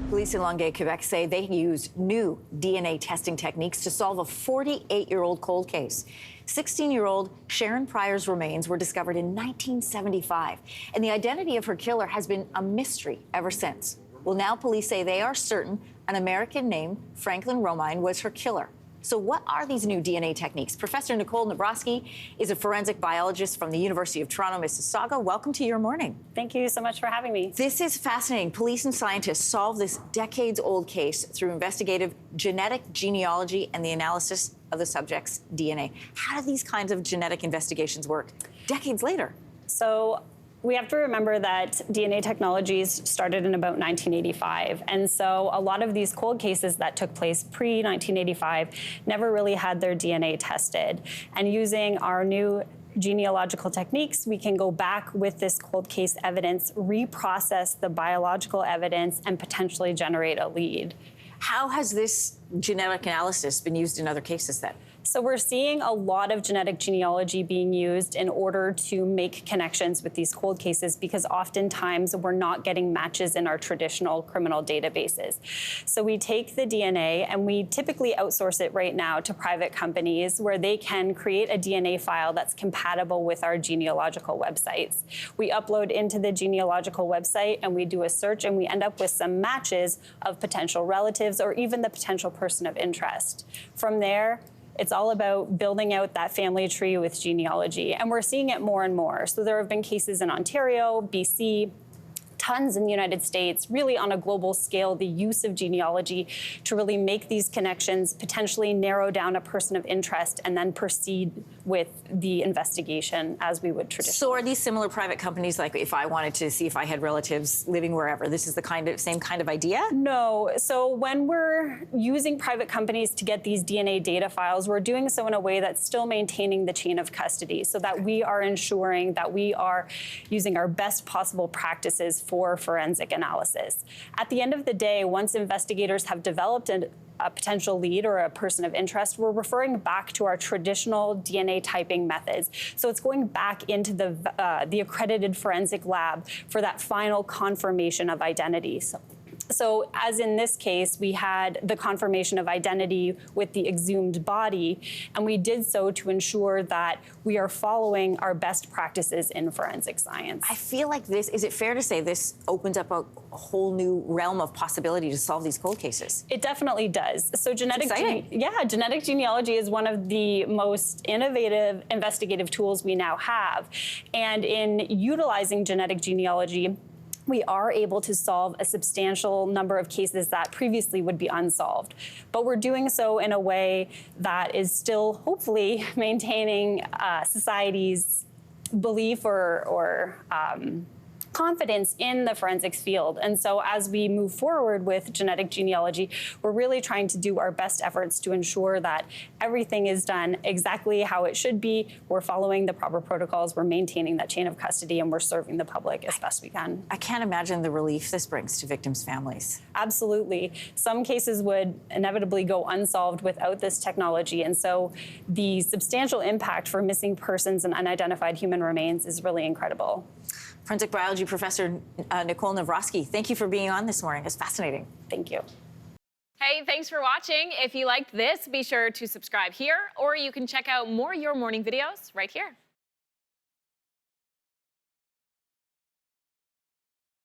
Police in Longueuil, Quebec say they used new DNA testing techniques to solve a 48-year-old cold case. 16-year-old Sharron Prior's remains were discovered in 1975, and the identity of her killer has been a mystery ever since. Well, now police say they are certain an American named Franklin Romine was her killer. So what are these new DNA techniques? Professor Nicole Navrosky is a forensic biologist from the University of Toronto, Mississauga. Welcome to Your Morning. Thank you so much for having me. This is fascinating. Police and scientists solved this decades-old case through investigative genetic genealogy and the analysis of the subject's DNA. How do these kinds of genetic investigations work decades later? So we have to remember that DNA technologies started in about 1985. And so a lot of these cold cases that took place pre-1985 never really had their DNA tested. And using our new genealogical techniques, we can go back with this cold case evidence, reprocess the biological evidence, and potentially generate a lead. How has this genetic analysis been used in other cases then? So we're seeing a lot of genetic genealogy being used in order to make connections with these cold cases, because oftentimes we're not getting matches in our traditional criminal databases. So we take the DNA and we typically outsource it right now to private companies where they can create a DNA file that's compatible with our genealogical websites. We upload into the genealogical website and we do a search and we end up with some matches of potential relatives or even the potential person of interest. From there, it's all about building out that family tree with genealogy, and we're seeing it more and more. So there have been cases in Ontario, BC, tons in the United States, really on a global scale, the use of genealogy to really make these connections, potentially narrow down a person of interest, and then proceed with the investigation as we would traditionally. So are these similar private companies, like if I wanted to see if I had relatives living wherever, this is the same kind of idea? No. So when we're using private companies to get these DNA data files, we're doing so in a way that's still maintaining the chain of custody, so that we are ensuring that we are using our best possible practices for forensic analysis. At the end of the day, once investigators have developed a potential lead or a person of interest, we're referring back to our traditional DNA typing methods. So it's going back into the accredited forensic lab for that final confirmation of identity. So as in this case, we had the confirmation of identity with the exhumed body, and we did so to ensure that we are following our best practices in forensic science. I feel like is it fair to say this opens up a whole new realm of possibility to solve these cold cases? It definitely does. So genetic genealogy is one of the most innovative investigative tools we now have. And in utilizing genetic genealogy, we are able to solve a substantial number of cases that previously would be unsolved. But we're doing so in a way that is still hopefully maintaining society's belief or confidence in the forensics field. And so as we move forward with genetic genealogy, we're really trying to do our best efforts to ensure that everything is done exactly how it should be. We're following the proper protocols, we're maintaining that chain of custody, and we're serving the public as best we can. I can't imagine the relief this brings to victims' families. Absolutely. Some cases would inevitably go unsolved without this technology. And so the substantial impact for missing persons and unidentified human remains is really incredible. Forensic biology professor Nicole Navrosky, thank you for being on this morning. It's fascinating. Thank you. Hey, thanks for watching. If you liked this, be sure to subscribe here, or you can check out more Your Morning videos right here.